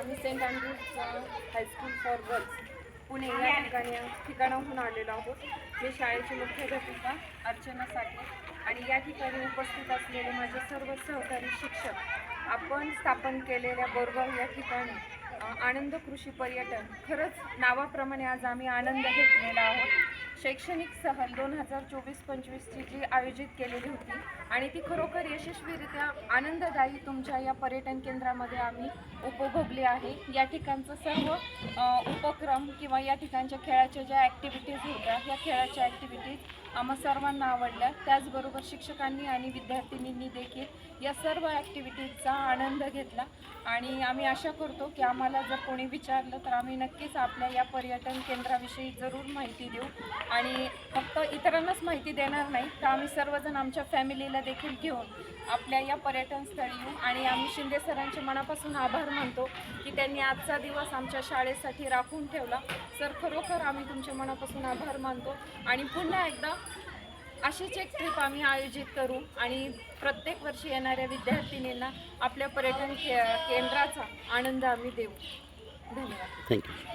आम्ही saint Andrew's high school for girls Pune या ठिकाणाहून आलेलो आहोत. मी शाळेची मुख्याध्यापिका अर्चना साठे आणि या ठिकाणी उपस्थित असलेले माझे सर्व सहकारी शिक्षक. आपण स्थापन केलेल्या बोरगाव या ठिकाणी आनंद कृषी पर्यटन, खरंच नावाप्रमाणे आज आम्ही आनंद घेतलेला आहोत. शैक्षणिक सहल 2024-25ची जी आयोजित केलेली होती आणि ती खरोखर यशस्वीरित्या आनंददायी तुमच्या या पर्यटन केंद्रामध्ये आम्ही उपभोगली आहे. या ठिकाणचं सर्व उपक्रम किंवा या ठिकाणच्या खेळाच्या ज्या ॲक्टिव्हिटीज होत्या, ह्या खेळाच्या ॲक्टिव्हिटीज आम्हा सर्वांना आवडल्या. त्याचबरोबर शिक्षकांनी आणि विद्यार्थिनींनी देखील या सर्व ॲक्टिव्हिटीजचा आनंद घेतला आणि आम्ही आशा करतो की आम्हाला जर कोणी विचारलं तर आम्ही नक्कीच आपल्या या पर्यटन केंद्राविषयी जरूर माहिती देऊ आणि फक्त इतरांनाच माहिती देणार नाही तर आम्ही सर्वजण आमच्या फॅमिलीला देखील घेऊन आपल्या या पर्यटन स्थळी येऊ. आणि आम्ही शिंदे सरांचे मनापासून आभार मानतो की त्यांनी आजचा दिवस आमच्या शाळेसाठी राखून ठेवला. सर, खरोखर आम्ही तुमच्या मनापासून आभार मानतो आणि पुन्हा एकदा अशीच एक ट्रिप आम्ही आयोजित करू आणि प्रत्येक वर्षी येणाऱ्या विद्यार्थिनींना आपल्या पर्यटन केंद्राचा आनंद आम्ही देऊ. धन्यवाद. थँक्यू.